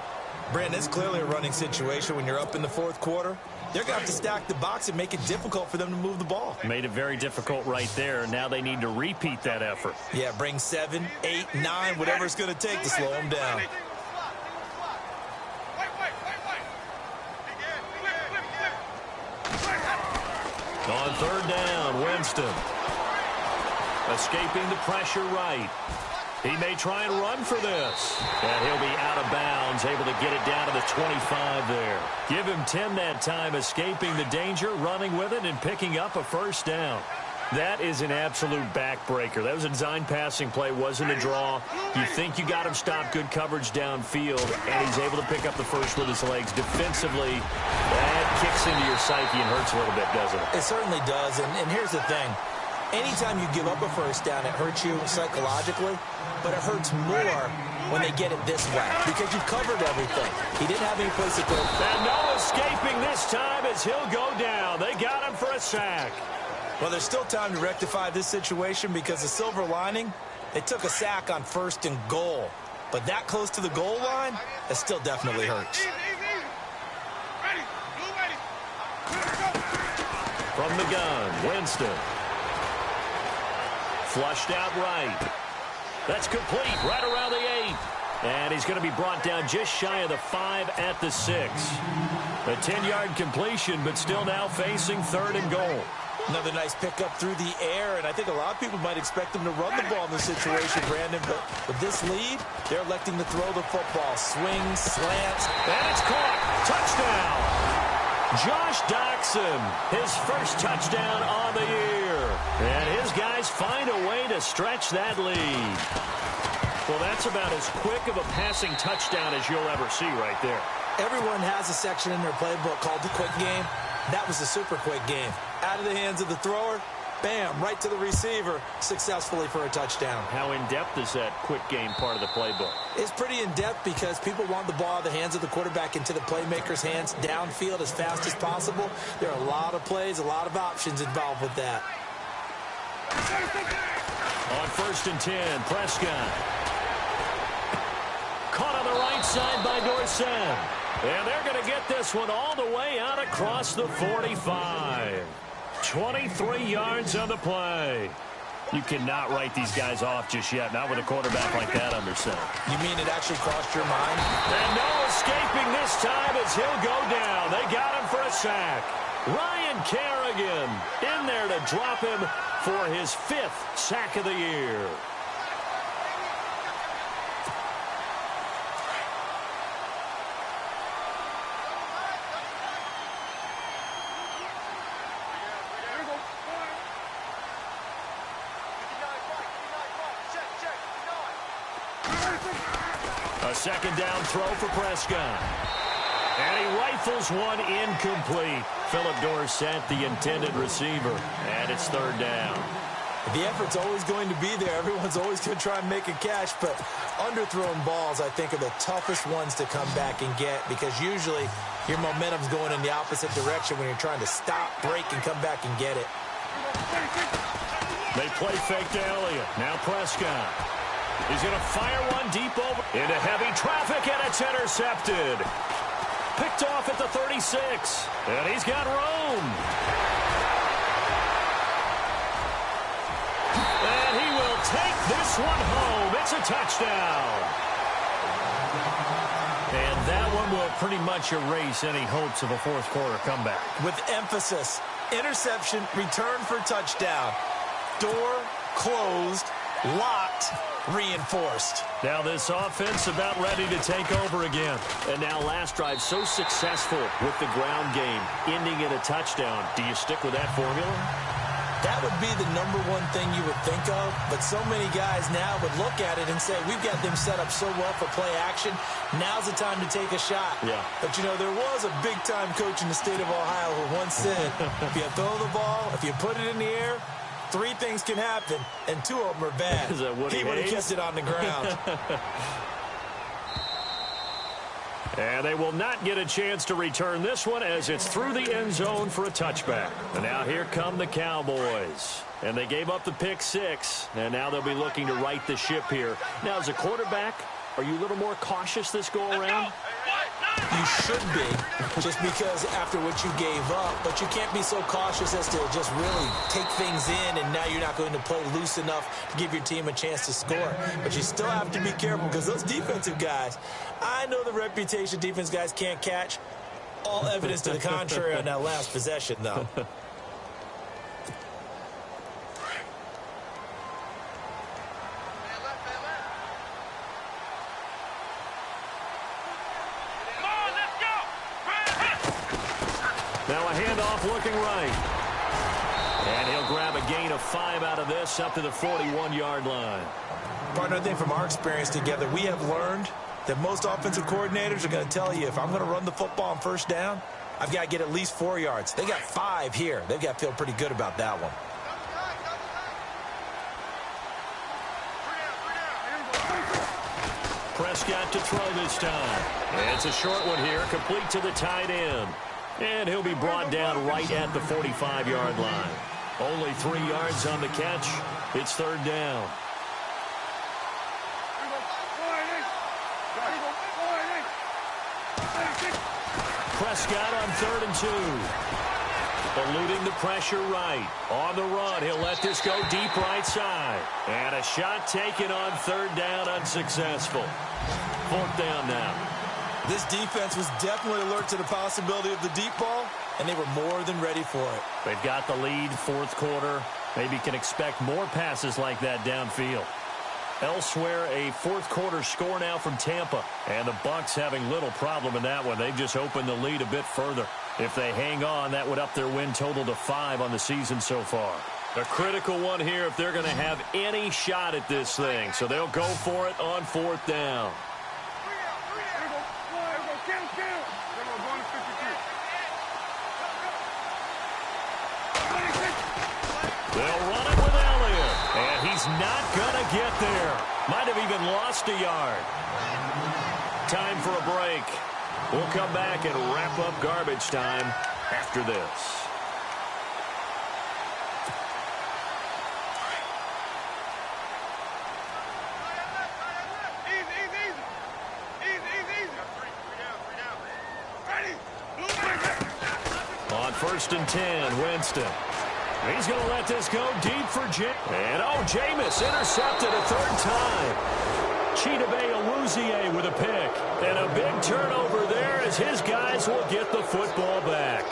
Brandon, it's clearly a running situation when you're up in the 4th quarter. They're going to have to stack the box and make it difficult for them to move the ball. Made it very difficult right there. Now they need to repeat that effort. Yeah, bring 7, 8, 9, whatever it's going to take to slow them down. On 3rd down, Winston. Escaping the pressure right. He may try and run for this. And he'll be out of bounds, able to get it down to the 25 there. Give him 10 that time, escaping the danger, running with it, and picking up a first down. That is an absolute backbreaker. That was a design passing play, wasn't a draw. You think you got him stopped, good coverage downfield, and he's able to pick up the first with his legs. Defensively, that kicks into your psyche and hurts a little bit, doesn't it? It certainly does, and here's the thing. Anytime you give up a first down, it hurts you psychologically, but it hurts more when they get it this way because you've covered everything. He didn't have any place to go. And no escaping this time as he'll go down. They got him for a sack. Well, there's still time to rectify this situation because the silver lining, they took a sack on 1st and goal. But that close to the goal line, it still definitely hurts. From the gun, Winston. Flushed out right. That's complete right around the 8. And he's going to be brought down just shy of the 5 at the 6. A 10-yard completion, but still now facing 3rd and goal. Another nice pickup through the air, and I think a lot of people might expect them to run the ball in this situation, Brandon. But with this lead, they're electing to throw the football. Swings, slants. And it's caught. Touchdown. Josh Doxson, his first touchdown on the year. And his guys find a way to stretch that lead. Well, that's about as quick of a passing touchdown as you'll ever see right there. Everyone has a section in their playbook called the quick game. That was a super quick game. Out of the hands of the thrower, bam, right to the receiver, successfully for a touchdown. How in-depth is that quick game part of the playbook? It's pretty in-depth because people want the ball out of the hands of the quarterback into the playmaker's hands downfield as fast as possible. There are a lot of plays, a lot of options involved with that. On 1st and 10, Prescott. Caught on the right side by Dorsett. And they're going to get this one all the way out across the 45. 23 yards on the play. You cannot write these guys off just yet, not with a quarterback like that under center. You mean it actually crossed your mind? And no escaping this time as he'll go down. They got him for a sack. Ryan Kerrigan in there to drop him for his 5th sack of the year. A 2nd down throw for Prescott. And he rifles one incomplete. Philip Dorsett, the intended receiver. And it's 3rd down. The effort's always going to be there. Everyone's always going to try and make a catch. But underthrown balls, I think, are the toughest ones to come back and get because usually your momentum's going in the opposite direction when you're trying to stop, break, and come back and get it. They play fake to Elliott. Now Prescott. He's going to fire one deep over into heavy traffic, and it's intercepted. Picked off at the 36, and he's got room. And he will take this one home. It's a touchdown. And that one will pretty much erase any hopes of a 4th quarter comeback. With emphasis, interception, return for touchdown. Door closed, locked, reinforced. Now this offense about ready to take over again. And now last drive so successful with the ground game, ending in a touchdown. Do you stick with that formula? That would be the #1 thing you would think of, but so many guys now would look at it and say, we've got them set up so well for play action. Now's the time to take a shot. Yeah. But, you know, there was a big-time coach in the state of Ohio who once said, if you throw the ball, if you put it in the air, 3 things can happen, and 2 of them are bad. Is that what he would have kept it on the ground. And they will not get a chance to return this one as it's through the end zone for a touchback. And now here come the Cowboys. And they gave up the pick 6, and now they'll be looking to right the ship here. Now, as a quarterback, are you a little more cautious this go-around? You should be, just because after what you gave up, but you can't be so cautious as to just really take things in, and now you're not going to play loose enough to give your team a chance to score. But you still have to be careful because those defensive guys, I know the reputation defense guys can't catch. All evidence to the contrary on that last possession, though. Now a handoff looking right. And he'll grab a gain of 5 out of this up to the 41-yard line. Partner, I think from our experience together, we have learned that most offensive coordinators are going to tell you, if I'm going to run the football on 1st down, I've got to get at least 4 yards. They got 5 here. They've got to feel pretty good about that one. Prescott to throw this time. And it's a short one here, complete to the tight end. And he'll be brought down right at the 45-yard line. Only 3 yards on the catch. It's 3rd down. Prescott on 3rd and 2. Eluding the pressure right. On the run, he'll let this go deep right side. And a shot taken on 3rd down, unsuccessful. 4th down now. This defense was definitely alert to the possibility of the deep ball, and they were more than ready for it. They've got the lead, 4th quarter. Maybe can expect more passes like that downfield. Elsewhere, a 4th quarter score now from Tampa. And the Bucs having little problem in that one. They've just opened the lead a bit further. If they hang on, that would up their win total to 5 on the season so far. A critical one here if they're going to have any shot at this thing. So they'll go for it on 4th down. They'll run it with Elliott. And he's not going to get there. Might have even lost a yard. Time for a break. We'll come back and wrap up garbage time after this. On 1st and 10, Winston. He's going to let this go deep for Jim. And, Jameis intercepted a 3rd time. Chidobe Awuzie with a pick. And a big turnover there as his guys will get the football back.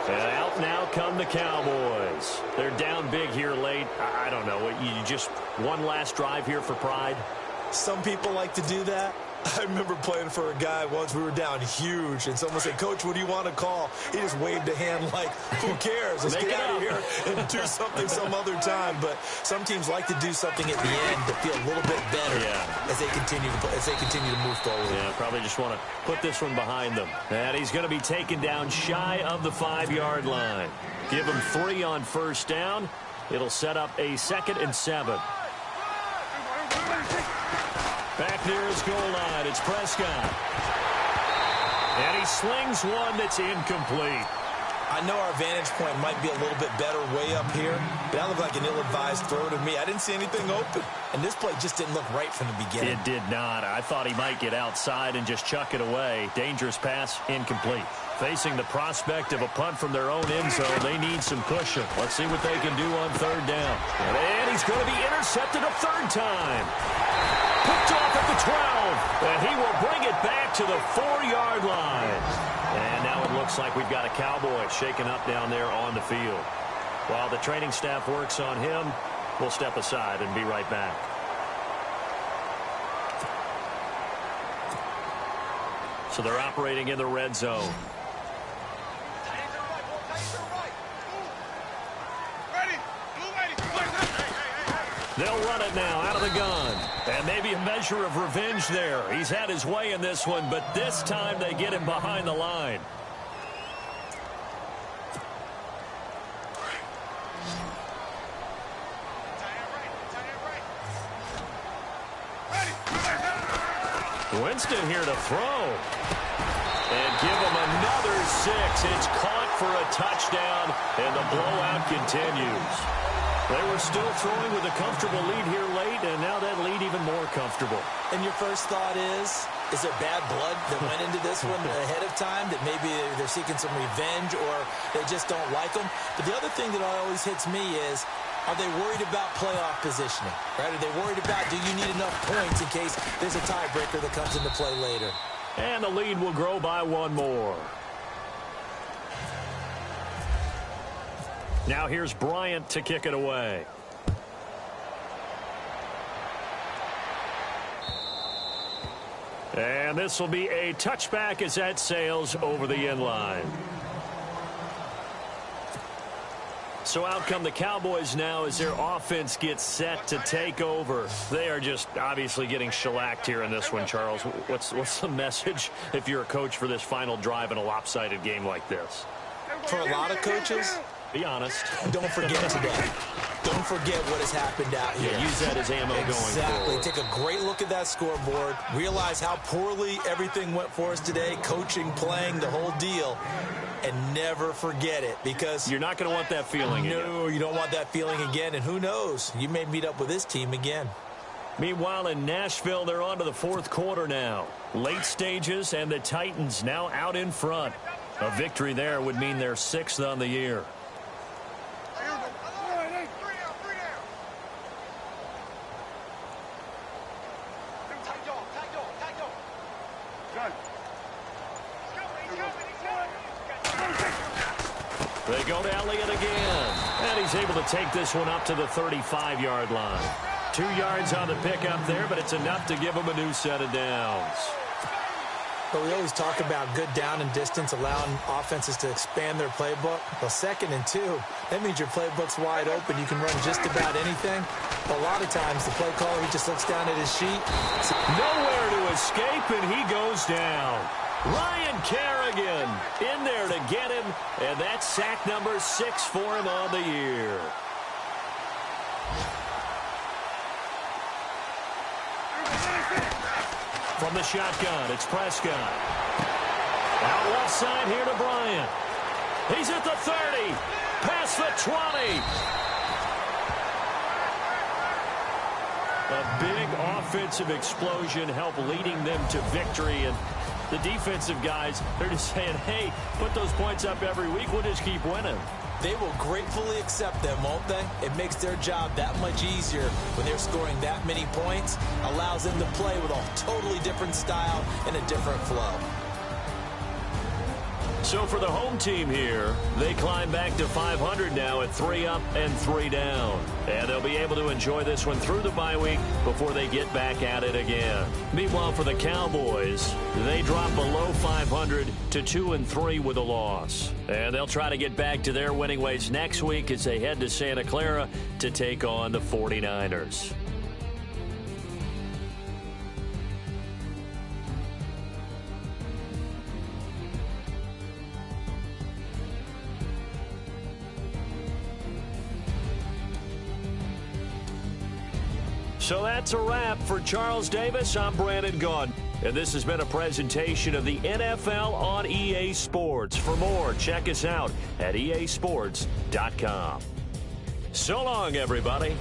And out now come the Cowboys. They're down big here late. I don't know. You just one last drive here for pride? Some people like to do that. I remember playing for a guy once. We were down huge, and someone said, "Coach, what do you want to call?" He just waved a hand like, who cares? Let's get out of here and do something some other time. But some teams like to do something at the end to feel a little bit better as they continue to move forward. Yeah, probably just want to put this one behind them. And he's going to be taken down shy of the 5-yard line. Give him 3 on 1st down. It'll set up a 2nd and 7. Back near his goal line, it's Prescott. And he slings one that's incomplete. I know our vantage point might be a little bit better way up here, but that looked like an ill-advised throw to me. I didn't see anything open, and this play just didn't look right from the beginning. It did not. I thought he might get outside and just chuck it away. Dangerous pass, incomplete. Facing the prospect of a punt from their own end zone, they need some cushion. Let's see what they can do on 3rd down. And he's going to be intercepted a 3rd time. Picked off at the 12, and he will bring it back to the 4-yard line. And now it looks like we've got a Cowboy shaken up down there on the field. While the training staff works on him, we'll step aside and be right back. So they're operating in the red zone. They'll run it now out of the gun. And maybe a measure of revenge there. He's had his way in this one, but this time they get him behind the line. Winston here to throw. And give him another 6. It's caught for a touchdown, and the blowout continues. They were still throwing with a comfortable lead here late, and now that lead even more comfortable. And your first thought is there bad blood that went into this one ahead of time, that maybe they're seeking some revenge or they just don't like them? But the other thing that always hits me is, are they worried about playoff positioning? Right? Are they worried about, do you need enough points in case there's a tiebreaker that comes into play later? And the lead will grow by 1 more. Now here's Bryant to kick it away. And this will be a touchback as that sails over the end line. So out come the Cowboys now as their offense gets set to take over. They are just obviously getting shellacked here in this one, Charles. What's the message if you're a coach for this final drive in a lopsided game like this? For a lot of coaches, be honest. Don't forget today. Don't forget what has happened out here. Yeah, use that as ammo going forward. Take a great look at that scoreboard. Realize how poorly everything went for us today. Coaching, playing, the whole deal. And never forget it, because you're not going to want that feeling again. No, you don't want that feeling again. And who knows? You may meet up with this team again. Meanwhile, in Nashville, they're on to the 4th quarter now. Late stages, and the Titans now out in front. A victory there would mean they're 6th on the year. They go to Elliott again. And he's able to take this one up to the 35-yard line. 2 yards on the pickup there, but it's enough to give him a new set of downs. But we always talk about good down and distance, allowing offenses to expand their playbook. Well, 2nd and 2, that means your playbook's wide open. You can run just about anything. But a lot of times, the play caller, he just looks down at his sheet. Nowhere to escape, and he goes down. Ryan Kerrigan in there to get him, and that's sack number 6 for him on the year. From the shotgun, it's Prescott. Out left side here to Bryant. He's at the 30, past the 20. A big offensive explosion helped leading them to victory, and the defensive guys, they're just saying, hey, put those points up every week, we'll just keep winning. They will gratefully accept them, won't they? It makes their job that much easier when they're scoring that many points, allows them to play with a totally different style and a different flow. So for the home team here, they climb back to 500 now at 3 up and 3 down. And they'll be able to enjoy this one through the bye week before they get back at it again. Meanwhile, for the Cowboys, they drop below 500 to 2-3 with a loss. And they'll try to get back to their winning ways next week as they head to Santa Clara to take on the 49ers. So that's a wrap. For Charles Davis, I'm Brandon Gaudin. And this has been a presentation of the NFL on EA Sports. For more, check us out at easports.com. So long, everybody.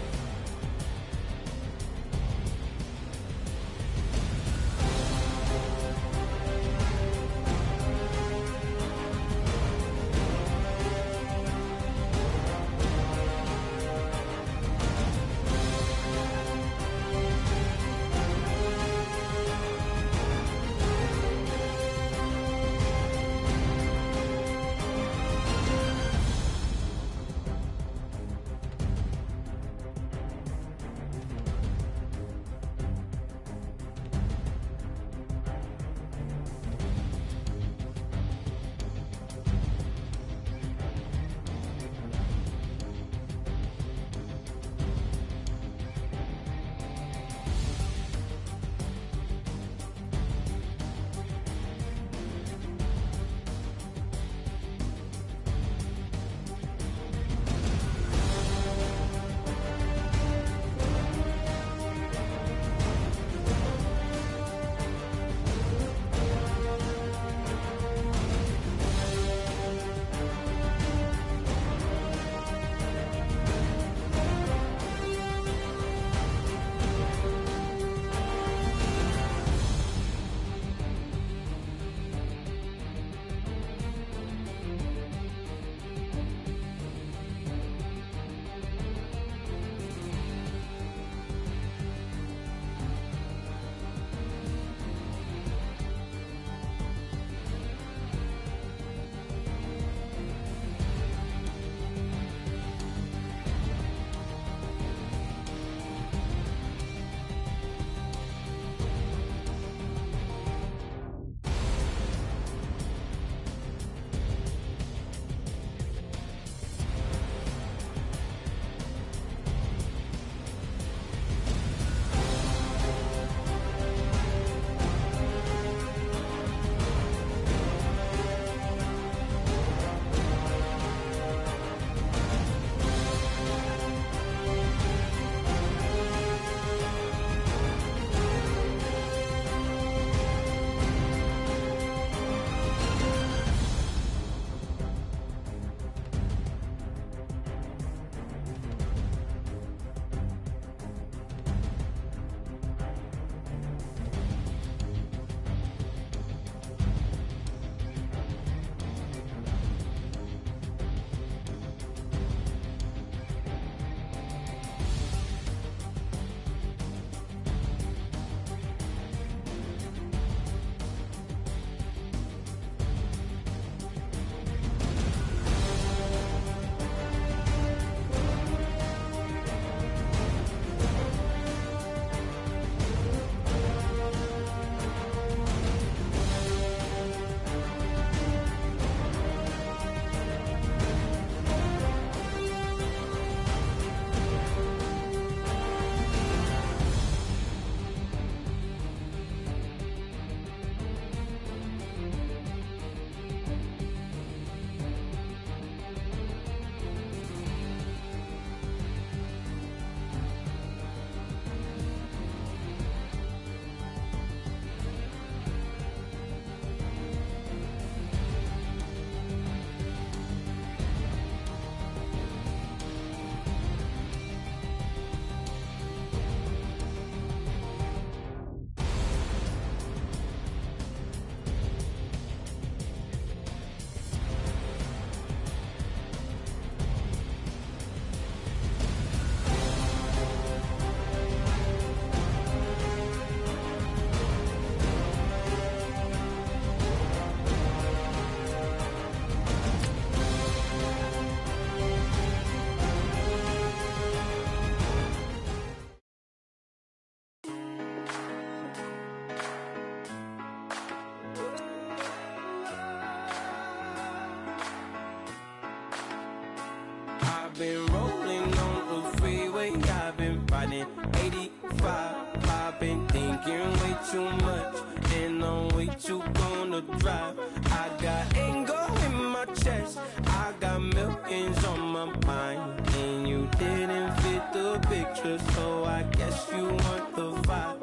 85. I've been thinking way too much, and I'm way too gonna drive. I got anger in my chest, I got millions on my mind, and you didn't fit the picture, so I guess you want the vibe.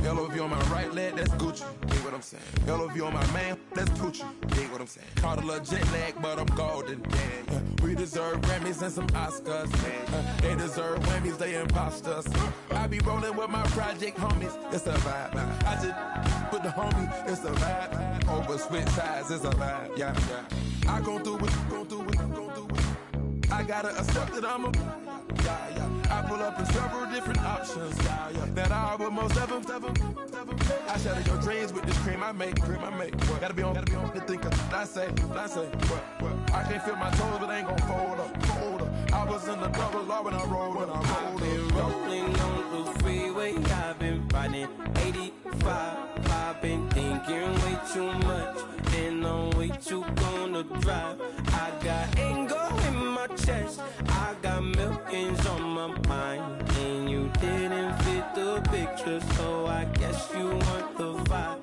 Yellow if you on my right leg, that's Gucci. Dig what I'm saying? Yellow if you on my man, that's Gucci. Dig what I'm saying? Caught a little jet lag, but I'm golden. Yeah. We deserve Grammys and some Oscars. They deserve Whammies, they imposters. I be rolling with my project homies. It's a vibe. I just put the homie. It's a vibe. Over switch sides, it's a vibe. Yeah, yeah. I gon' do it, gon' do it, gon' do it. I gotta accept that I'm a. Yeah, yeah. I pull up in several different options. Yeah, yeah. That I would most ever. I shatter your dreams with this cream I make. What? Gotta be on the thinker. I say, what? I can't feel my toes, but I ain't gon' fold up. I was in the double law when I rolled up. I've been rolling on the freeway, I've been riding 85. I've been thinking way too much, and I'm way too gonna drive. I got anger in my chest, I got millions on my mind, and you didn't fit the picture, so I guess you want the vibe.